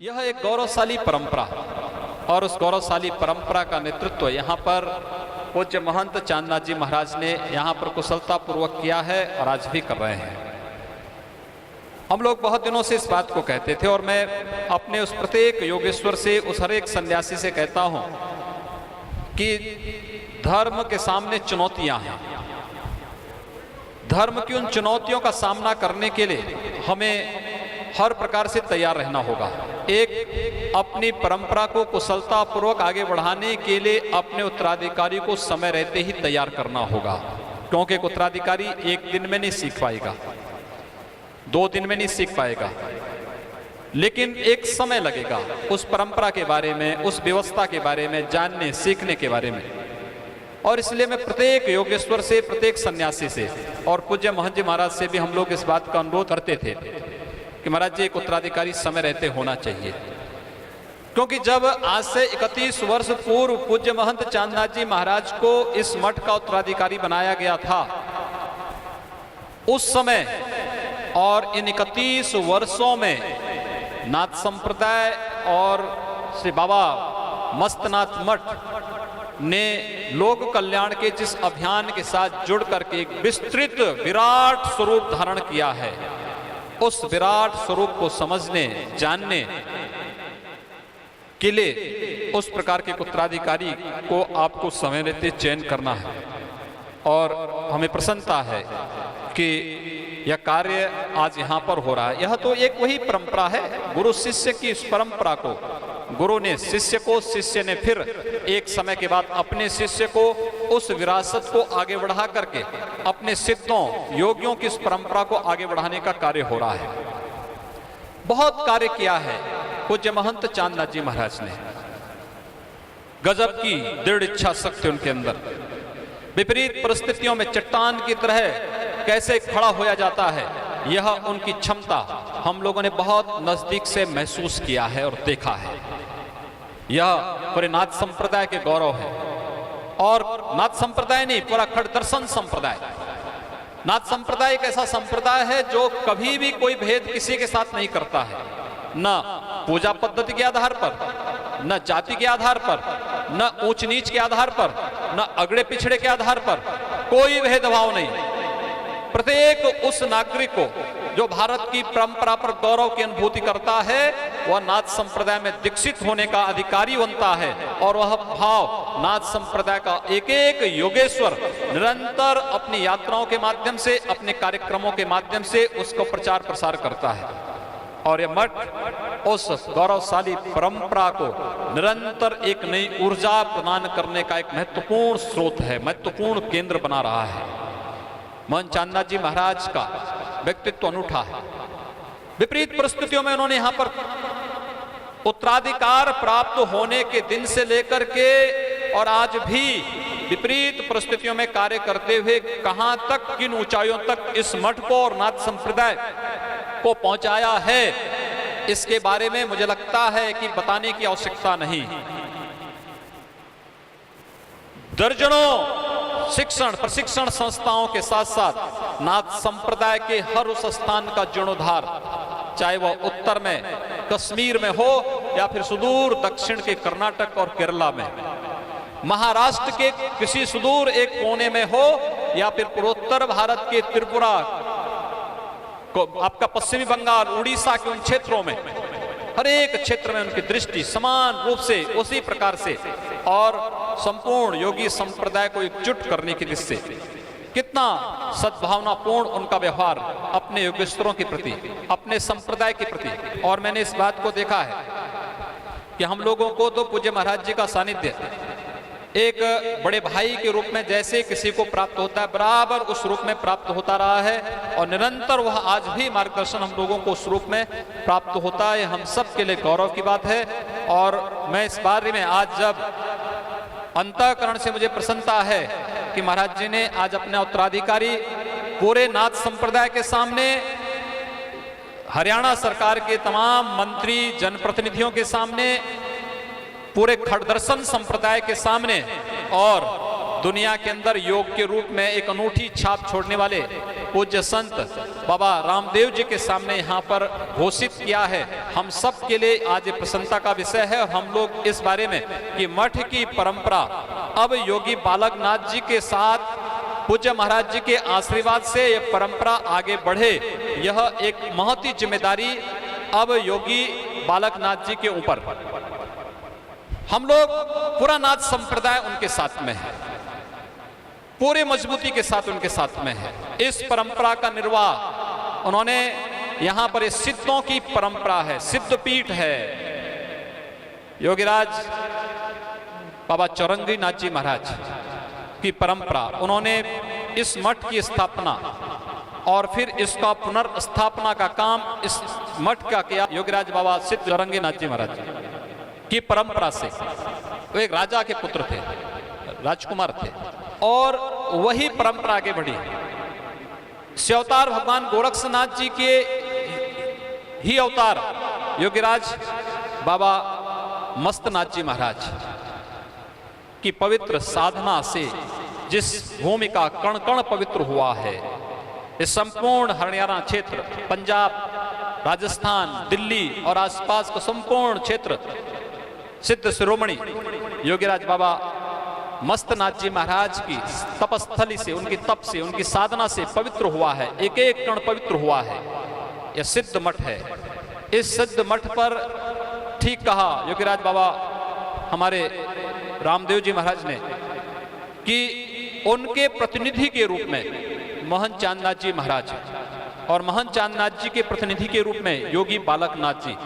यह एक गौरवशाली परंपरा और उस गौरवशाली परंपरा का नेतृत्व यहाँ पर पूज्य महंत चांदनाथ जी महाराज ने यहाँ पर कुशलता पूर्वक किया है और आज भी कर रहे हैं। हम लोग बहुत दिनों से इस बात को कहते थे और मैं अपने उस प्रत्येक योगेश्वर से, उस हर एक सन्यासी से कहता हूँ कि धर्म के सामने चुनौतियाँ हैं। धर्म की उन चुनौतियों का सामना करने के लिए हमें हर प्रकार से तैयार रहना होगा। एक, अपनी परंपरा को कुशलता पूर्वक आगे बढ़ाने के लिए अपने उत्तराधिकारी को समय रहते ही तैयार करना होगा, क्योंकि एक उत्तराधिकारी एक दिन में नहीं सीख पाएगा, 2 दिन में नहीं सीख पाएगा, लेकिन एक समय लगेगा उस परंपरा के बारे में, उस व्यवस्था के बारे में जानने सीखने के बारे में। और इसलिए मैं प्रत्येक योगेश्वर से, प्रत्येक सन्यासी से और पूज्य महंत जी महाराज से भी हम लोग इस बात का अनुरोध करते थे कि महाराज जी, एक उत्तराधिकारी समय रहते होना चाहिए। क्योंकि जब आज से 31 वर्ष पूर्व पूज्य महंत चांदनाथ जी महाराज को इस मठ का उत्तराधिकारी बनाया गया था, उस समय और इन 31 वर्षों में नाथ संप्रदाय और श्री बाबा मस्तनाथ मठ ने लोक कल्याण के जिस अभियान के साथ जुड़ करके एक विस्तृत विराट स्वरूप धारण किया है, उस विराट स्वरूप को समझने जानने के लिए उस प्रकार के उत्तराधिकारी को आपको समय रहते चयन करना है। और हमें प्रसन्नता है कि यह कार्य आज यहाँ पर हो रहा है। यह तो एक वही परंपरा है, गुरु शिष्य की इस परंपरा को गुरु ने शिष्य को, शिष्य ने फिर एक समय के बाद अपने शिष्य को उस विरासत को आगे बढ़ा करके अपने सिद्धों योगियों की इस परंपरा को आगे बढ़ाने का कार्य हो रहा है। बहुत कार्य किया है पूज्य महंत चांदनाथ जी महाराज ने। गजब की दृढ़ इच्छा शक्ति उनके अंदर, विपरीत परिस्थितियों में चट्टान की तरह कैसे खड़ा होया जाता है, यह उनकी क्षमता हम लोगों ने बहुत नजदीक से महसूस किया है और देखा है। यह पूरे नाथ संप्रदाय के गौरव है। और नाथ संप्रदाय नहीं, पूरा खड़ दर्शन संप्रदाय। नाथ संप्रदाय एक ऐसा संप्रदाय है जो कभी भी कोई भेद किसी के साथ नहीं करता है, न पूजा पद्धति के आधार पर, न जाति के आधार पर, न ऊंच नीच के आधार पर, न अगड़े पिछड़े के आधार पर, कोई भेदभाव नहीं। प्रत्येक उस नागरिक को जो भारत की परंपरा पर गौरव की अनुभूति करता है, वह नाथ संप्रदाय में दीक्षित होने का अधिकारी बनता है। और वह भाव नाथ संप्रदाय का एक एक योगेश्वर निरंतर अपनी यात्राओं के माध्यम से, अपने कार्यक्रमों के माध्यम से उसको प्रचार प्रसार करता है। और यह मठ उस गौरवशाली परंपरा को निरंतर एक नई ऊर्जा प्रदान करने का एक महत्वपूर्ण स्रोत है, महत्वपूर्ण केंद्र बना रहा है। महंत चांदनाथ जी महाराज का व्यक्तित्व अनूठा है। विपरीत परिस्थितियों में उन्होंने यहाँ पर उत्तराधिकार प्राप्त होने के दिन से लेकर के और आज भी विपरीत परिस्थितियों में कार्य करते हुए कहां तक, किन ऊंचाइयों तक इस मठ को और नाथ संप्रदाय को पहुंचाया है, इसके बारे में मुझे लगता है कि बताने की आवश्यकता नहीं। दर्जनों शिक्षण प्रशिक्षण संस्थाओं के साथ साथ नाथ संप्रदाय के हर उस स्थान का जीर्णोद्धार, चाहे वह उत्तर में कश्मीर में हो या फिर सुदूर दक्षिण के कर्नाटक और केरला में, महाराष्ट्र के किसी सुदूर एक कोने में हो या फिर पूर्वोत्तर भारत के त्रिपुरा को, आपका पश्चिमी बंगाल, उड़ीसा के उन क्षेत्रों में, हर एक क्षेत्र में उनकी दृष्टि समान रूप से उसी प्रकार से और संपूर्ण योगी संप्रदाय को एकजुट करने की दृष्टि से कितना सद्भावनापूर्ण उनका व्यवहार अपने योगेश्वरों के प्रति, अपने संप्रदाय के प्रति। और मैंने इस बात को देखा है कि हम लोगों को तो पूज्य महाराज जी का सानिध्य एक बड़े भाई के रूप में जैसे किसी को प्राप्त होता है, बराबर उस रूप में प्राप्त होता रहा है और निरंतर वह आज भी मार्गदर्शन हम लोगों को उस रूप में प्राप्त होता है। हम सब के लिए गौरव की बात है। और मैं इस बारे में आज जब अंतःकरण से मुझे प्रसन्नता है कि महाराज जी ने आज अपने उत्तराधिकारी पूरे नाथ संप्रदाय के सामने, हरियाणा सरकार के तमाम मंत्री जनप्रतिनिधियों के सामने, पूरे खड़दर्शन संप्रदाय के सामने और दुनिया के अंदर योग के रूप में एक अनूठी छाप छोड़ने वाले पूज्य संत बाबा रामदेव जी के सामने यहाँ पर घोषित किया है, हम सब के लिए आज प्रसन्नता का विषय है। हम लोग इस बारे में कि मठ की परंपरा अब योगी बालकनाथ जी के साथ पूज्य महाराज जी के आशीर्वाद से यह परंपरा आगे बढ़े, यह एक महती जिम्मेदारी अब योगी बालकनाथ जी के ऊपर। हम लोग पूरा नाथ संप्रदाय उनके साथ में है, पूरे मजबूती के साथ उनके साथ में है। इस परंपरा का निर्वाह उन्होंने यहाँ पर सिद्धों की परंपरा है, सिद्ध पीठ है। योगीराज बाबा चौरंगी नाथ जी महाराज की परंपरा, उन्होंने इस मठ की स्थापना और फिर इसका पुनर्स्थापना का काम इस मठ का किया योगीराज बाबा सिद्ध चौरंगी नाथ जी महाराज की परंपरा से। वो एक राजा के पुत्र थे, राजकुमार थे, और वही परंपरा आगे बढ़ी। शिवावतार भगवान गोरक्षनाथ जी के ही अवतार योगीराज बाबा मस्तनाथ जी महाराज की पवित्र साधना से जिस भूमि का कण कण पवित्र हुआ है, इस संपूर्ण हरियाणा क्षेत्र, पंजाब, राजस्थान, दिल्ली और आसपास का संपूर्ण क्षेत्र सिद्ध शिरोमणि योगीराज बाबा मस्तनाथ जी महाराज की तपस्थली से, उनकी तप से, उनकी साधना से पवित्र हुआ है। एक एक कण पवित्र हुआ है। यह सिद्ध मठ है। इस सिद्ध मठ पर ठीक कहा योगीराज बाबा हमारे रामदेव जी महाराज ने कि उनके प्रतिनिधि के रूप में महंत चांदनाथ जी महाराज और महंत चांदनाथ जी के प्रतिनिधि के रूप में योगी बालकनाथ जी,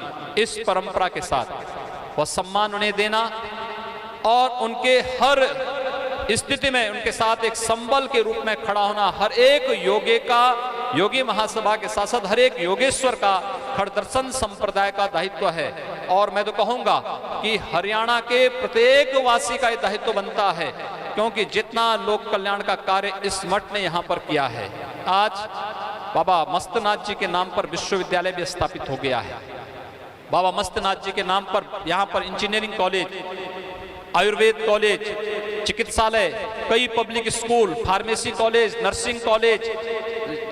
इस परंपरा के साथ वह सम्मान उन्हें देना और उनके हर स्थिति में उनके साथ एक संबल के रूप में खड़ा होना, हर एक योगी का, योगी महासभा के साथ साथ हर एक योगेश्वर का खड़दर्शन संप्रदाय का दायित्व है। और मैं तो कहूंगा कि हरियाणा के प्रत्येक वासी का यह दायित्व बनता है, क्योंकि जितना लोक कल्याण का कार्य इस मठ ने यहाँ पर किया है। आज बाबा मस्तनाथ जी के नाम पर विश्वविद्यालय भी स्थापित हो गया है। बाबा मस्तनाथ जी के नाम पर यहाँ पर इंजीनियरिंग कॉलेज, आयुर्वेद कॉलेज, चिकित्सालय, कई public school, pharmacy college, nursing college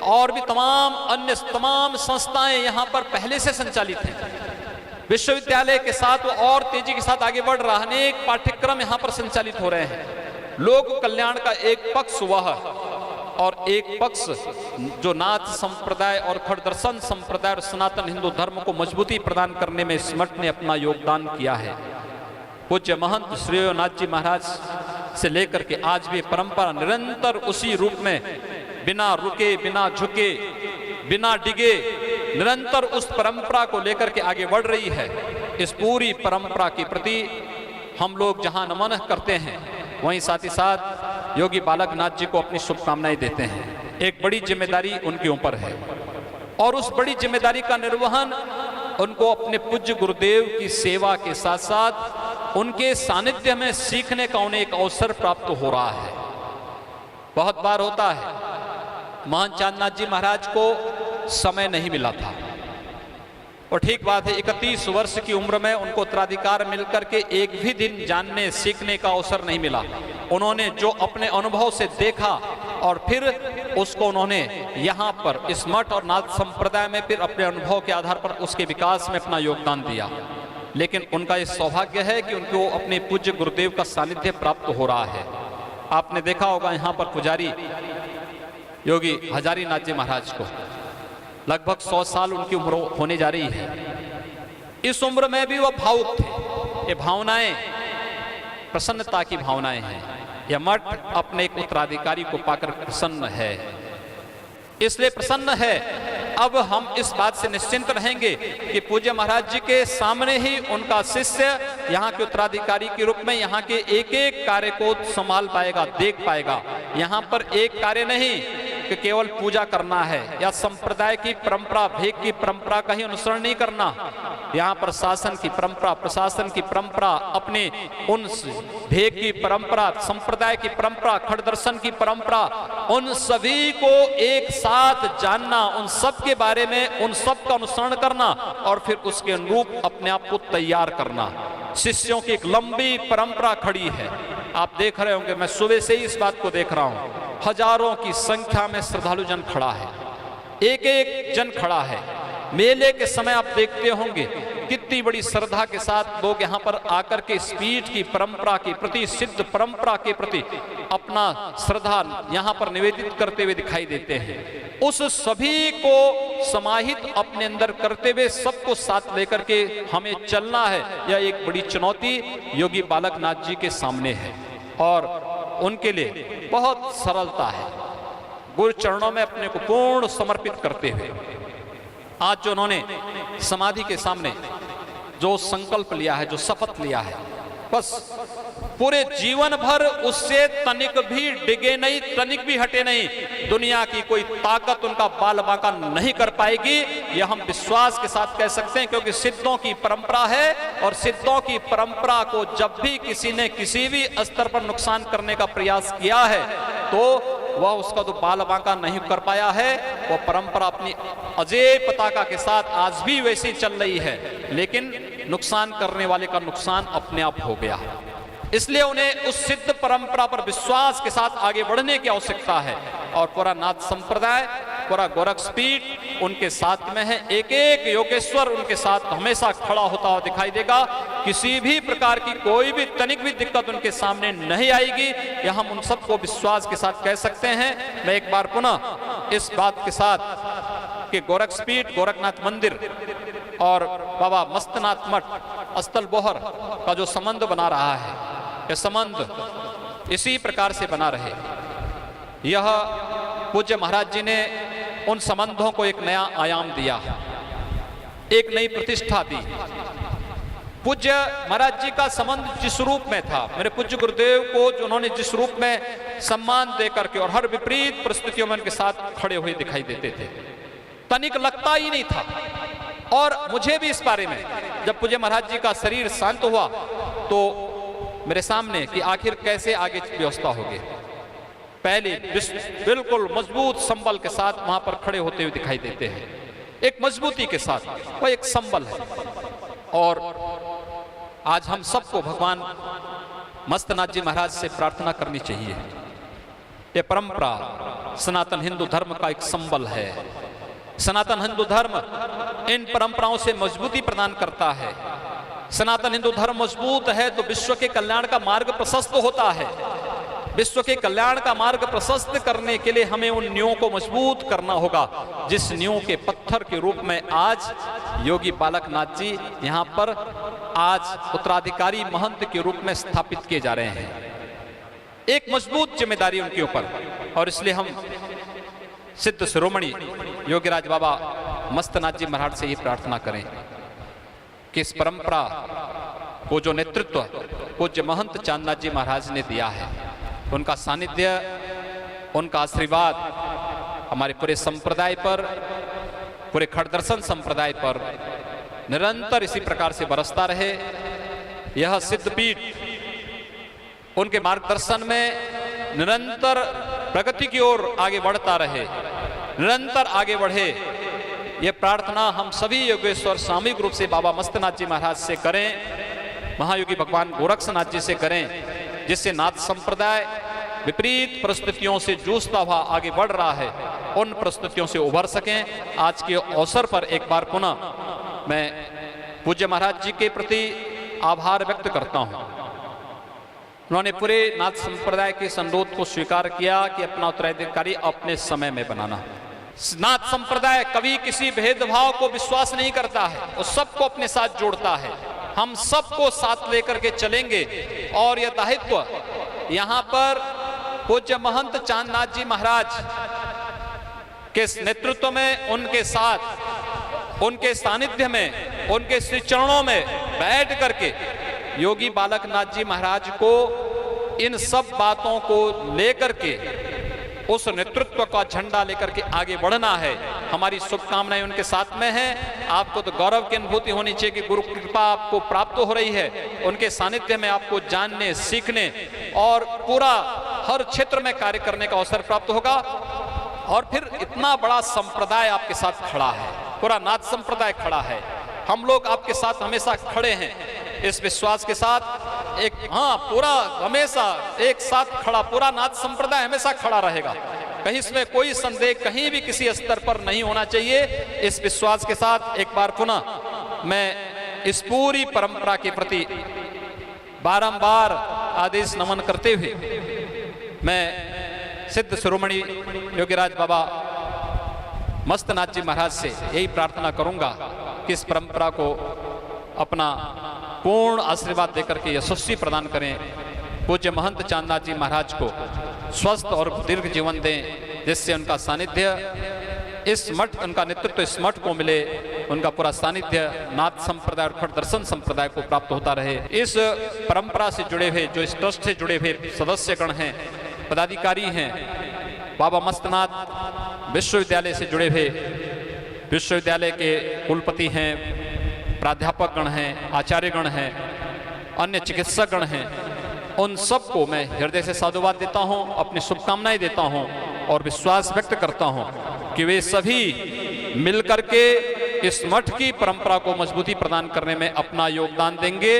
और भी तमाम संस्थाएं यहाँ पर पहले से संचालित हैं। विश्वविद्यालय के साथ वो और तेजी के साथ आगे बढ़ रहा है। अनेक पाठ्यक्रम यहाँ पर संचालित हो रहे हैं। लोक कल्याण का एक पक्ष वह और एक पक्ष जो नाथ संप्रदाय और खड़दर्शन संप्रदाय और सनातन हिंदू धर्म को मजबूती प्रदान करने में इस मठ ने अपना योगदान किया है। पूज्य महंत श्री नाथ जी महाराज से लेकर के आज भी परंपरा निरंतर उसी रूप में बिना रुके, बिना झुके, बिना डिगे निरंतर उस परंपरा को लेकर के आगे बढ़ रही है। इस पूरी परंपरा के प्रति हम लोग जहां नमन करते हैं, वहीं साथ ही साथ योगी बालकनाथ जी को अपनी शुभकामनाएं देते हैं। एक बड़ी जिम्मेदारी उनके ऊपर है और उस बड़ी जिम्मेदारी का निर्वहन उनको अपने पूज्य गुरुदेव की सेवा के साथ साथ उनके सानिध्य में सीखने का उन्हें एक अवसर प्राप्त हो रहा है। बहुत बार होता है, महंत चांदनाथ जी महाराज को समय नहीं मिला था और ठीक बात है, 31 वर्ष की उम्र में उनको उत्तराधिकार मिलकर के एक भी दिन जानने सीखने का अवसर नहीं मिला। उन्होंने जो अपने अनुभव से देखा और फिर उसको उन्होंने यहाँ पर इस मठ और नाथ संप्रदाय में फिर अपने अनुभव के आधार पर उसके विकास में अपना योगदान दिया। लेकिन उनका ये सौभाग्य है कि उनको अपने पूज्य गुरुदेव का सानिध्य प्राप्त हो रहा है। आपने देखा होगा यहाँ पर पुजारी योगी हजारी नाथ जी महाराज को लगभग 100 साल उनकी उम्र होने जा रही है। इस उम्र में भी वह भावुक थे। ये भावनाएं प्रसन्नता की भावनाएं हैं। यह मठ अपने एक उत्तराधिकारी को पाकर प्रसन्न है, इसलिए प्रसन्न है। अब हम इस बात से निश्चिंत रहेंगे कि पूज्य महाराज जी के सामने ही उनका शिष्य यहाँ के उत्तराधिकारी के रूप में यहाँ के एक एक कार्य को संभाल पाएगा, देख पाएगा। यहाँ पर एक कार्य नहीं कि केवल पूजा करना है या संप्रदाय की परंपरा, भेद की परंपरा का ही अनुसरण नहीं करना। यहाँ पर शासन की परंपरा, प्रशासन की परंपरा, अपने उन भेद की परंपरा, संप्रदाय की परंपरा, खड़दर्शन की परंपरा, उन सभी को एक साथ जानना, उन सब के बारे में उन सब का अनुसरण करना और फिर उसके अनुरूप अपने आप को तैयार करना। शिष्यों की एक लंबी परंपरा खड़ी है। आप देख रहे होंगे, मैं सुबह से ही इस बात को देख रहा हूं। हजारों की संख्या में श्रद्धालु जन खड़ा है, एक एक जन खड़ा है। मेले के समय आप देखते होंगे कितनी बड़ी श्रद्धा के साथ लोग यहाँ पर आकर के इस पीठ की परंपरा के प्रति, सिद्ध परंपरा के प्रति अपना श्रद्धा यहाँ पर निवेदित करते हुए दिखाई देते हैं। उस सभी को समाहित अपने अंदर करते हुए सबको साथ लेकर के हमें चलना है। यह एक बड़ी चुनौती योगी बालकनाथ जी के सामने है और उनके लिए बहुत सरलता है। गुरु चरणों में अपने को पूर्ण समर्पित करते हुए आज जो उन्होंने समाधि के सामने जो संकल्प लिया है, जो शपथ लिया है, बस पूरे जीवन भर उससे तनिक भी डिगे नहीं, तनिक भी हटे नहीं। दुनिया की कोई ताकत उनका बाल बांका नहीं कर पाएगी, यह हम विश्वास के साथ कह सकते हैं, क्योंकि सिद्धों की परंपरा है और सिद्धों की परंपरा को जब भी किसी ने किसी भी स्तर पर नुकसान करने का प्रयास किया है तो वह उसका तो बाल बांका नहीं कर पाया है। वह परंपरा अपनी अजेय पताका के साथ आज भी वैसी चल रही है, लेकिन नुकसान करने वाले का नुकसान अपने आप हो गया। इसलिए उन्हें उस सिद्ध परंपरा पर विश्वास के साथ आगे बढ़ने की आवश्यकता है और पूरा नाथ संप्रदाय, पूरा गोरक्षपीठ उनके साथ में है। एक एक योगेश्वर उनके साथ हमेशा खड़ा होता हुआ दिखाई देगा। किसी भी प्रकार की कोई भी तनिक भी दिक्कत उनके सामने नहीं आएगी, यह हम उन सबको विश्वास के साथ कह सकते हैं। मैं एक बार पुनः इस बात के साथ कि गोरक्षपीठ, गोरखनाथ मंदिर और बाबा मस्तनाथ मठ स्थल बोहर का जो संबंध बना रहा है, यह संबंध इसी प्रकार से बना रहे। यह पूज्य महाराज जी ने उन संबंधों को एक नया आयाम दिया, एक नई प्रतिष्ठा दी। पूज्य महाराज जी का संबंध जिस रूप में था, मेरे पूज्य गुरुदेव को जो उन्होंने जिस रूप में सम्मान देकर के और हर विपरीत परिस्थितियों में उनके साथ खड़े हुए दिखाई देते थे, तनिक लगता ही नहीं था। और मुझे भी इस बारे में जब पूज्य महाराज जी का शरीर शांत हुआ तो मेरे सामने कि आखिर कैसे आगे व्यवस्था होगी, पहले बिल्कुल मजबूत संबल के साथ वहां पर खड़े होते हुए दिखाई देते हैं, एक मजबूती के साथ। वह एक संबल है। और आज हम सबको भगवान मस्तनाथ जी महाराज से प्रार्थना करनी चाहिए। यह परंपरा सनातन हिंदू धर्म का एक संबल है। सनातन हिंदू धर्म इन परंपराओं से मजबूती प्रदान करता है। सनातन हिंदू धर्म मजबूत है तो विश्व के कल्याण का मार्ग प्रशस्त होता है। विश्व के कल्याण का मार्ग प्रशस्त करने के लिए हमें उन नींवों को मजबूत करना होगा, जिस नींव के पत्थर के रूप में आज योगी बालकनाथ जी यहाँ पर आज उत्तराधिकारी महंत के रूप में स्थापित किए जा रहे हैं। एक मजबूत जिम्मेदारी उनके ऊपर, और इसलिए हम सिद्ध शिरोमणि योगीराज बाबा मस्तनाथ जी महाराज से ये प्रार्थना करें कि इस परंपरा को जो नेतृत्व पूज्य महंत चांदनाथ जी महाराज ने दिया है, उनका सानिध्य, उनका आशीर्वाद हमारे पूरे संप्रदाय पर, पूरे खड़दर्शन संप्रदाय पर निरंतर इसी प्रकार से बरसता रहे। यह सिद्धपीठ उनके मार्गदर्शन में निरंतर प्रगति की ओर आगे बढ़ता रहे, निरंतर आगे बढ़े। ये प्रार्थना हम सभी योगेश्वर सामूहिक रूप से बाबा मस्तनाथ जी महाराज से करें, महायोगी भगवान गोरक्षनाथ जी से करें, जिससे नाथ संप्रदाय विपरीत परिस्थितियों से जूझता हुआ आगे बढ़ रहा है, उन परिस्थितियों से उभर सकें। आज के अवसर पर एक बार पुनः मैं पूज्य महाराज जी के प्रति आभार व्यक्त करता हूँ। उन्होंने पूरे नाथ संप्रदाय के इस अनुरोध को स्वीकार किया कि अपना उत्तराधिकारी अपने समय में बनाना। नाथ संप्रदाय कभी किसी भेदभाव को विश्वास नहीं करता है, वो सबको अपने साथ जोड़ता है। हम सबको साथ लेकर के चलेंगे और यह दायित्व यहाँ पर पूज्य महंत चांदनाथ जी महाराज के नेतृत्व में, उनके साथ, उनके सानिध्य में, उनके श्री चरणों में बैठ करके योगी बालकनाथ जी महाराज को इन सब बातों को लेकर के उस नेतृत्व का झंडा लेकर के आगे बढ़ना है। हमारी शुभकामनाएं उनके साथ में हैं। आपको तो गौरव की अनुभूति होनी चाहिए कि गुरु कृपा आपको प्राप्त हो रही है। उनके सानिध्य में आपको जानने, सीखने और पूरा हर क्षेत्र में कार्य करने का अवसर प्राप्त होगा। और फिर इतना बड़ा संप्रदाय आपके साथ खड़ा है, पूरा नाथ संप्रदाय खड़ा है। हम लोग आपके साथ हमेशा खड़े हैं। इस विश्वास के साथ एक पूरा हमेशा एक साथ खड़ा, पूरा नाथ संप्रदाय हमेशा खड़ा रहेगा। कहीं इसमें कोई संदेह कहीं भी किसी स्तर पर नहीं होना चाहिए। इस विश्वास के साथ एक बार पुनः मैं इस पूरी परंपरा के प्रति बारंबार आदेश नमन करते हुए मैं सिद्ध शिरोमणि योगीराज बाबा मस्तनाथ जी महाराज से यही प्रार्थना करूंगा कि इस परंपरा को अपना पूर्ण आशीर्वाद देकर के यशस्वी प्रदान करें। पूज्य महंत चांदनाथ जी महाराज को स्वस्थ और दीर्घ जीवन दें, जिससे उनका सानिध्य इस मठ, उनका नेतृत्व इस मठ को मिले, उनका पूरा सानिध्य नाथ संप्रदाय और खट दर्शन संप्रदाय को प्राप्त होता रहे। इस परंपरा से जुड़े हुए, जो इस ट्रस्ट से जुड़े हुए सदस्यगण हैं, पदाधिकारी हैं, बाबा मस्तनाथ विश्वविद्यालय से जुड़े हुए विश्वविद्यालय के कुलपति हैं, प्राध्यापक गण हैं, आचार्यगण हैं, अन्य चिकित्सक गण हैं, उन सबको मैं हृदय से साधुवाद देता हूं, अपनी शुभकामनाएं देता हूं और विश्वास व्यक्त करता हूं कि वे सभी मिलकर के इस मठ की परंपरा को मजबूती प्रदान करने में अपना योगदान देंगे।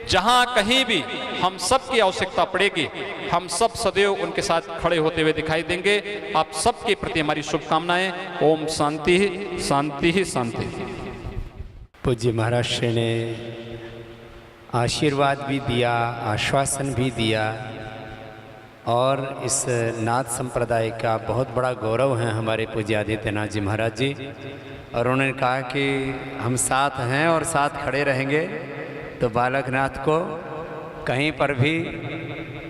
जहां कहीं भी हम सब की आवश्यकता पड़ेगी, हम सब सदैव उनके साथ खड़े होते हुए दिखाई देंगे। आप सबके प्रति हमारी शुभकामनाएं। ओम शांति शांति शांति। पूज्य महाराज श्री ने आशीर्वाद भी दिया, आश्वासन भी दिया और इस नाथ संप्रदाय का बहुत बड़ा गौरव है हमारे पूज्य आदित्यनाथ जी महाराज जी। और उन्होंने कहा कि हम साथ हैं और साथ खड़े रहेंगे। तो बालकनाथ को कहीं पर भी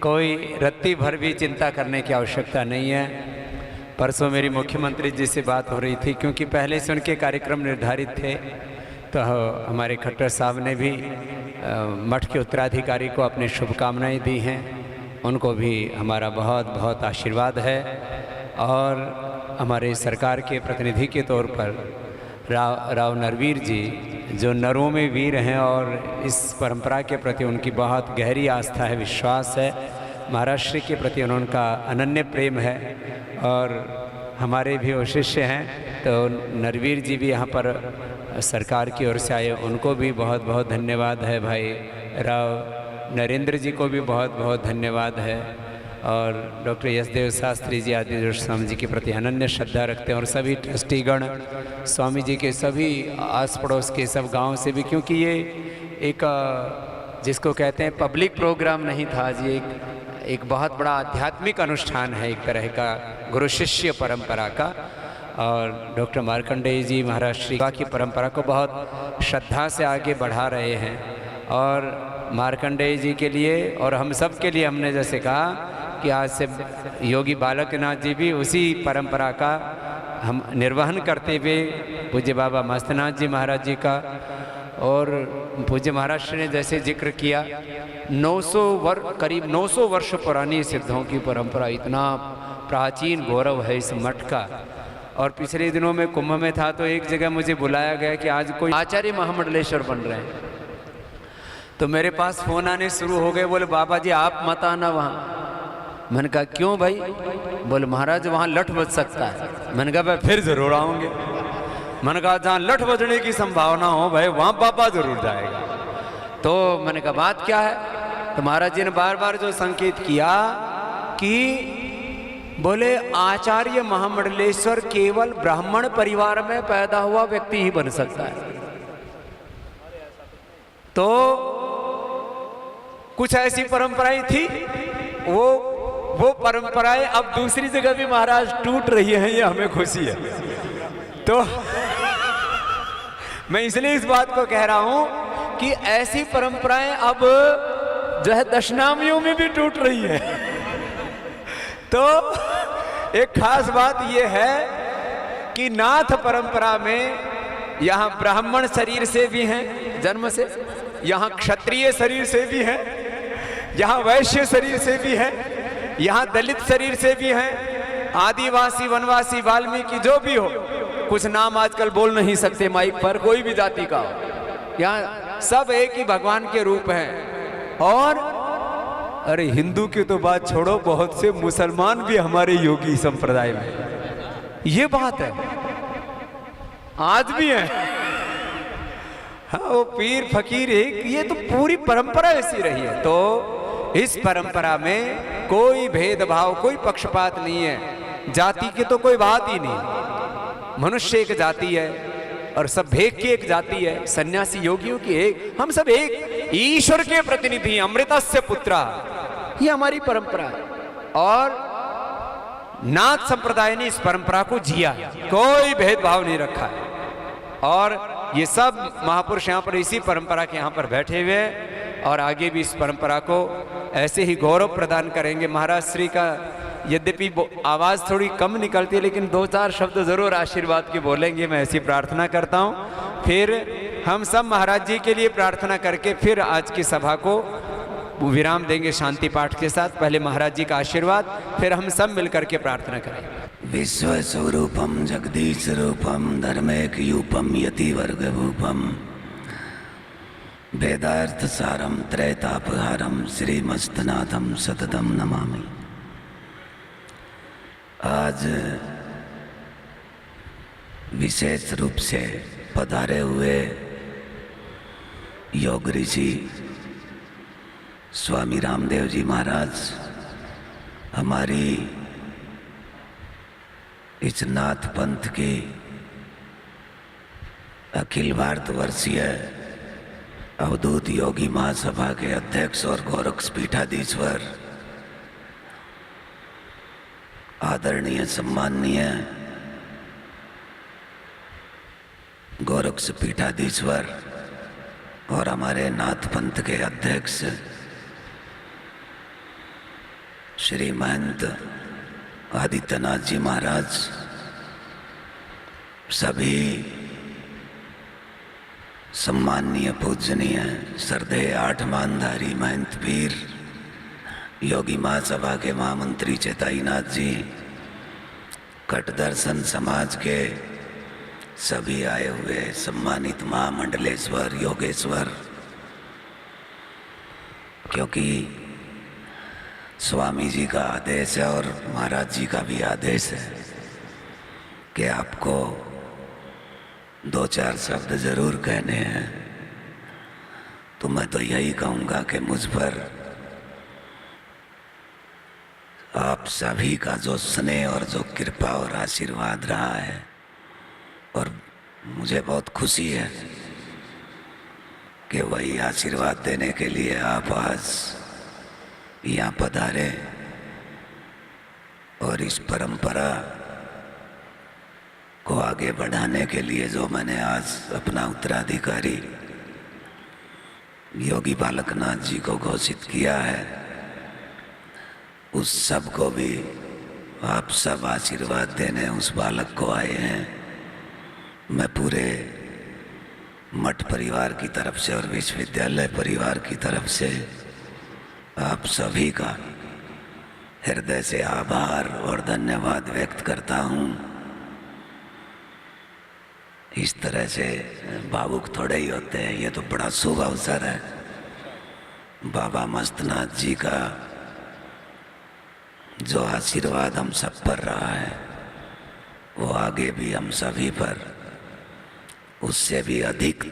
कोई रत्ती भर भी चिंता करने की आवश्यकता नहीं है। परसों मेरी मुख्यमंत्री जी से बात हो रही थी, क्योंकि पहले से उनके कार्यक्रम निर्धारित थे। तो हमारे खट्टर साहब ने भी मठ के उत्तराधिकारी को अपनी शुभकामनाएं दी हैं। उनको भी हमारा बहुत बहुत आशीर्वाद है। और हमारे सरकार के प्रतिनिधि के तौर पर राव नरवीर जी, जो नरों में वीर हैं और इस परंपरा के प्रति उनकी बहुत गहरी आस्था है, विश्वास है, महाराष्ट्र के प्रति उनका अनन्य प्रेम है और हमारे भी वो शिष्य हैं। तो नरवीर जी भी यहाँ पर सरकार की ओर से आए, उनको भी बहुत बहुत धन्यवाद है। भाई राव नरेंद्र जी को भी बहुत बहुत धन्यवाद है। और डॉक्टर यशदेव शास्त्री जी आदि जो स्वामी जी के प्रति अनन्य श्रद्धा रखते हैं, और सभी ट्रस्टीगण स्वामी जी के सभी आस पड़ोस के सब गांव से भी, क्योंकि ये एक जिसको कहते हैं पब्लिक प्रोग्राम नहीं था जी, एक बहुत बड़ा आध्यात्मिक अनुष्ठान है, एक तरह का गुरु शिष्य परंपरा का। और डॉक्टर मार्कंडेय जी महाराज श्री की परंपरा को बहुत श्रद्धा से आगे बढ़ा रहे हैं। और मार्कंडेय जी के लिए और हम सब के लिए हमने जैसे कहा कि आज से योगी बालकनाथ जी भी उसी परंपरा का हम निर्वहन करते हुए पूज्य बाबा मस्तनाथ जी महाराज जी का, और पूज्य महाराज ने जैसे जिक्र किया 900 करीब 900 वर्ष पुरानी सिद्धों की परंपरा, इतना प्राचीन गौरव है इस मठ का। और पिछले दिनों में कुंभ में था तो एक जगह मुझे बुलाया गया कि आज कोई आचार्य महामंडलेश्वर बन रहे हैं। तो मेरे पास फ़ोन आने शुरू हो गए, बोले बाबा जी आप मत आना वहाँ। मैंने कहा क्यों भाई? बोले महाराज वहाँ लठ बज सकता है। मैंने कहा भाई फिर ज़रूर आऊँगे। मैंने कहा जहाँ लठ बजने की संभावना हो भाई वहाँ बाबा ज़रूर जाएगा। तो मैंने कहा बात क्या है? तो महाराज जी ने बार बार जो संकेत किया कि बोले आचार्य महामंडलेश्वर केवल ब्राह्मण परिवार में पैदा हुआ व्यक्ति ही बन सकता है। तो कुछ ऐसी परंपराएं थी, वो परंपराएं अब दूसरी जगह भी महाराज टूट रही हैं, ये हमें खुशी है। तो मैं इसलिए इस बात को कह रहा हूं कि ऐसी परंपराएं अब जो है दशनामियों में भी टूट रही है। तो एक खास बात यह है कि नाथ परंपरा में यहाँ ब्राह्मण शरीर से भी हैं जन्म से, यहाँ क्षत्रिय शरीर से भी हैं, यहाँ वैश्य शरीर से भी हैं, यहाँ दलित शरीर से भी हैं, आदिवासी वनवासी वाल्मीकि जो भी हो, कुछ नाम आजकल बोल नहीं सकते माइक पर, कोई भी जाति का हो, यहाँ सब एक ही भगवान के रूप हैं। और अरे हिंदू की तो बात छोड़ो, बहुत से मुसलमान भी हमारे योगी संप्रदाय में, ये बात है, आज भी है। हाँ, वो पीर फकीर एक, ये तो पूरी परंपरा ऐसी रही है। तो इस परंपरा में कोई भेदभाव, कोई पक्षपात नहीं है। जाति की तो कोई बात ही नहीं। मनुष्य एक जाति है और सब भेद की एक जाति है, सन्यासी योगियों की एक, हम सब एक ईश्वर के प्रतिनिधि, अमृतस्य पुत्रा, ये हमारी परंपरा है। और नाथ संप्रदाय ने इस परंपरा को जिया, कोई भेदभाव नहीं रखा है। और ये सब महापुरुष यहाँ पर इसी परंपरा के यहाँ पर बैठे हुए हैं और आगे भी इस परंपरा को ऐसे ही गौरव प्रदान करेंगे। महाराज श्री का यद्यपि आवाज़ थोड़ी कम निकलती है, लेकिन 2-4 शब्द ज़रूर आशीर्वाद के बोलेंगे, मैं ऐसी प्रार्थना करता हूँ। फिर हम सब महाराज जी के लिए प्रार्थना करके फिर आज की सभा को विराम देंगे शांति पाठ के साथ। पहले महाराज जी का आशीर्वाद, फिर हम सब मिलकर के प्रार्थना करेंगे। विश्व स्वरूपम जगदीश रूपम धर्मेक यूपम यति वर्ग भूपम वेदार्थ सारम त्रैतापहारम श्रीमस्तनाथम सततम नमामि। आज विशेष रूप से पधारे हुए योग ऋषि स्वामी रामदेव जी महाराज हमारी इस नाथ पंथ की अखिल भारतवर्षीय अवधूत योगी महासभा के अध्यक्ष और गोरक्ष पीठाधीश्वर आदरणीय सम्माननीय गोरक्ष पीठाधीश्वर और हमारे नाथ पंथ के अध्यक्ष श्री महंत आदित्यनाथ जी महाराज, सभी सम्माननीय पूजनीय श्रद्धेय आठ मानधारी महंत पीर योगी महासभा के महामंत्री चेताईनाथ जी, कट दर्शन समाज के सभी आए हुए सम्मानित महामंडलेश्वर योगेश्वर, क्योंकि स्वामी जी का आदेश है और महाराज जी का भी आदेश है कि आपको 2-4 शब्द जरूर कहने हैं। तो मैं तो यही कहूँगा कि मुझ पर आप सभी का जो स्नेह और जो कृपा और आशीर्वाद रहा है, और मुझे बहुत खुशी है कि वही आशीर्वाद देने के लिए आप आज यहाँ पधारे और इस परंपरा को आगे बढ़ाने के लिए जो मैंने आज अपना उत्तराधिकारी योगी बालकनाथ जी को घोषित किया है, उस सब को भी आप सब आशीर्वाद देने उस बालक को आए हैं। मैं पूरे मठ परिवार की तरफ से और विश्वविद्यालय परिवार की तरफ से आप सभी का हृदय से आभार और धन्यवाद व्यक्त करता हूँ। इस तरह से भावुक थोड़े ही होते हैं, ये तो बड़ा शुभ अवसर है। बाबा मस्तनाथ जी का जो आशीर्वाद हम सब पर रहा है, वो आगे भी हम सभी पर उससे भी अधिक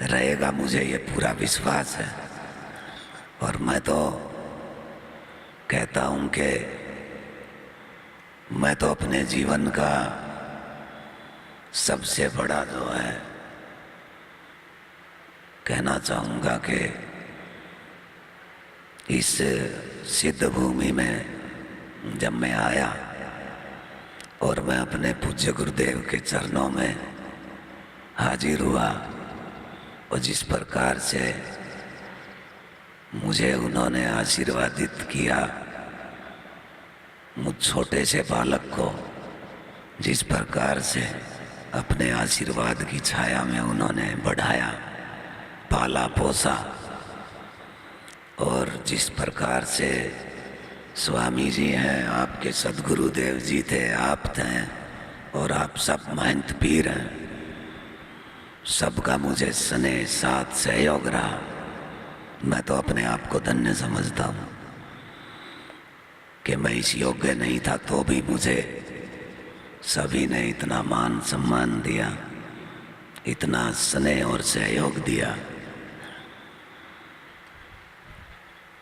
रहेगा, मुझे ये पूरा विश्वास है। और मैं तो कहता हूँ कि मैं तो अपने जीवन का सबसे बड़ा जो है कहना चाहूँगा कि इस सिद्ध भूमि में जब मैं आया और मैं अपने पूज्य गुरुदेव के चरणों में हाजिर हुआ, और जिस प्रकार से मुझे उन्होंने आशीर्वादित किया, मुझ छोटे से बालक को जिस प्रकार से अपने आशीर्वाद की छाया में उन्होंने बढ़ाया, पाला पोसा, और जिस प्रकार से स्वामी जी हैं, आपके सद्गुरुदेव जी थे, आप थे, और आप सब महंत पीर हैं, सबका मुझे स्नेह साथ सहयोग रहा। मैं तो अपने आप को धन्य समझता हूँ कि मैं इस योग्य नहीं था, तो भी मुझे सभी ने इतना मान सम्मान दिया। इतना स्नेह और सहयोग दिया,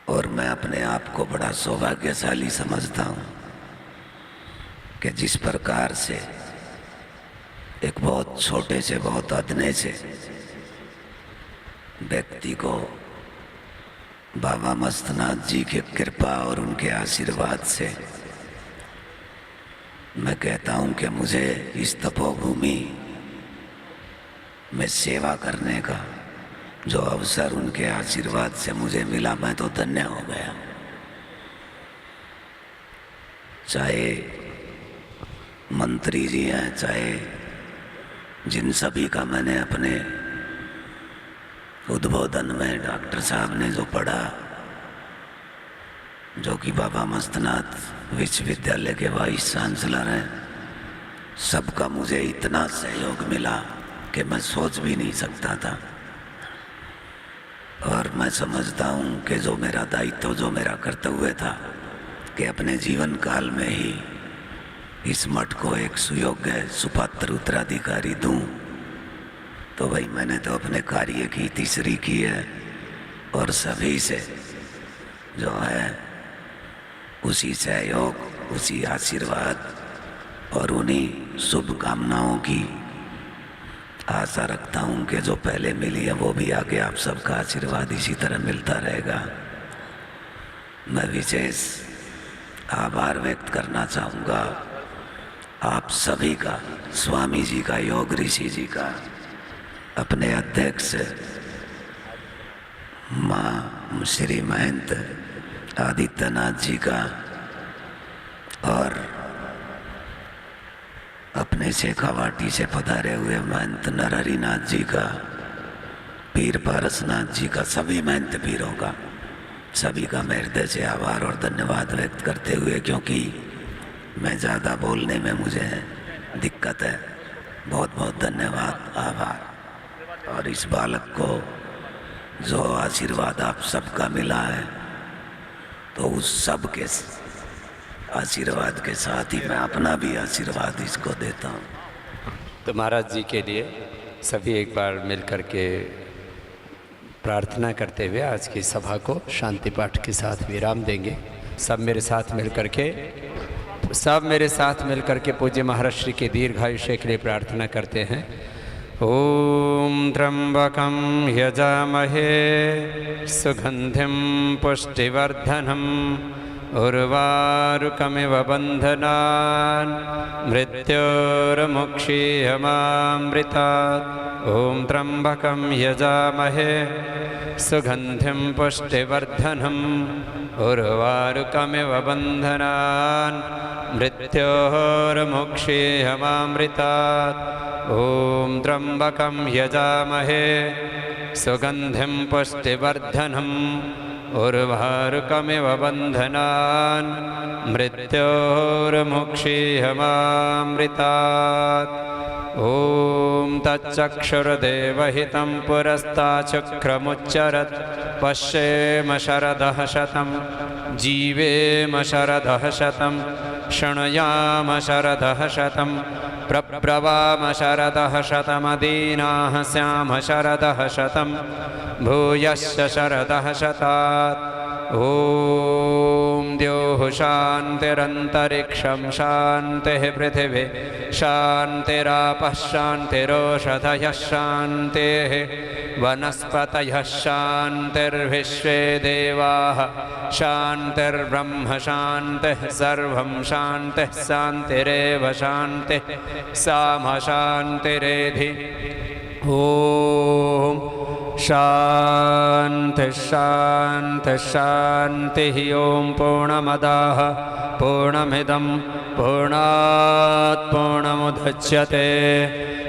और मैं अपने आप को बड़ा सौभाग्यशाली समझता हूँ कि जिस प्रकार से एक बहुत छोटे से बहुत अदने से व्यक्ति को बाबा मस्तनाथ जी की कृपा और उनके आशीर्वाद से मैं कहता हूँ कि मुझे इस तपोभूमि में सेवा करने का जो अवसर उनके आशीर्वाद से मुझे मिला, मैं तो धन्य हो गया। चाहे मंत्री जी हैं, चाहे जिन सभी का मैंने अपने उद्बोधन में डॉक्टर साहब ने जो पढ़ा, जो कि बाबा मस्तनाथ विश्वविद्यालय के वाइस चांसलर हैं, सबका मुझे इतना सहयोग मिला कि मैं सोच भी नहीं सकता था। और मैं समझता हूँ कि जो मेरा दायित्व, जो मेरा कर्तव्य था कि अपने जीवन काल में ही इस मठ को एक सुयोग्य सुपात्र उत्तराधिकारी दूं, तो भाई मैंने तो अपने कार्य की तीसरी की है। और सभी से जो है उसी सहयोग, उसी आशीर्वाद और उन्हीं शुभकामनाओं की आशा रखता हूँ कि जो पहले मिली है वो भी आगे आप सबका आशीर्वाद इसी तरह मिलता रहेगा। मैं विशेष आभार व्यक्त करना चाहूँगा आप सभी का, स्वामी जी का, योग ऋषि जी का, अपने अध्यक्ष माँ श्री महंत आदित्यनाथ जी का, और अपने शेखावाटी से पधारे हुए महंत नरहरिनाथ जी का, पीर पारसनाथ जी का, सभी महंत पीरों का, सभी का मैं हृदय से आभार और धन्यवाद व्यक्त करते हुए, क्योंकि मैं ज़्यादा बोलने में मुझे दिक्कत है। बहुत बहुत धन्यवाद, आभार। और इस बालक को जो आशीर्वाद आप सबका मिला है, तो उस सब के आशीर्वाद के साथ ही मैं अपना भी आशीर्वाद इसको देता हूँ। तो महाराज जी के लिए सभी एक बार मिल कर के प्रार्थना करते हुए आज की सभा को शांति पाठ के साथ विराम देंगे। सब मेरे साथ मिल कर के पूज्य महाराज श्री के दीर्घायुष्य के लिए प्रार्थना करते हैं। ओम त्र्यंबकं यजामहे सुगंधिं पुष्टिवर्धनम् उर्वारुकमिव बन्धनान् मृत्योर्मुक्षीयमामृतात्। ओम त्र्यंबकं यजामहे सुगंधिं पुष्टिवर्धनम् उर्वारुकमिव बन्धनान् मृत्योर्मुक्षीयमामृतात्। ओम त्र्यंबकं यजामहे सुगंधिं पुष्टिवर्धनम् उर्वारुकमिव बन्धनान् मृत्योर्मुक्षीयमामृतात्। ओम तच्चक्षुर्देवहितं पुरस्ताचक्रमुच्चरत्। पश्येम शरदः शतं जीवेम शरदः शतं शृणुयाम शरदः शतं प्रब्रवाम शरदः शतमदीनाः स्याम शरदः शतं भूयश्च शरदः शतात्। ओम द्योः शान्तिरन्तरिक्षं शान्तिः पृथिवी शान्तिरापः शान्तिरोषधयः शान्तिः वनस्पतयः शान्तिर्विश्वे देवाः शान्तिर्ब्रह्म शान्तिः सर्वं शान्तिः शान्तिरेव शान्तिः सामा शान्तिरेधि। ओम शान्ति शान्ति शान्तिः। ओम पूर्णमदः पूर्णमिदं पूर्णात् पूर्णमुदच्यते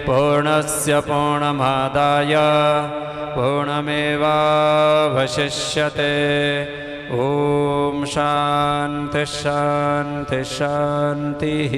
पूर्णस्य पूर्णमादाय पूर्णमेवावशिष्यते। ओम शान्ति शान्ति शान्तिः।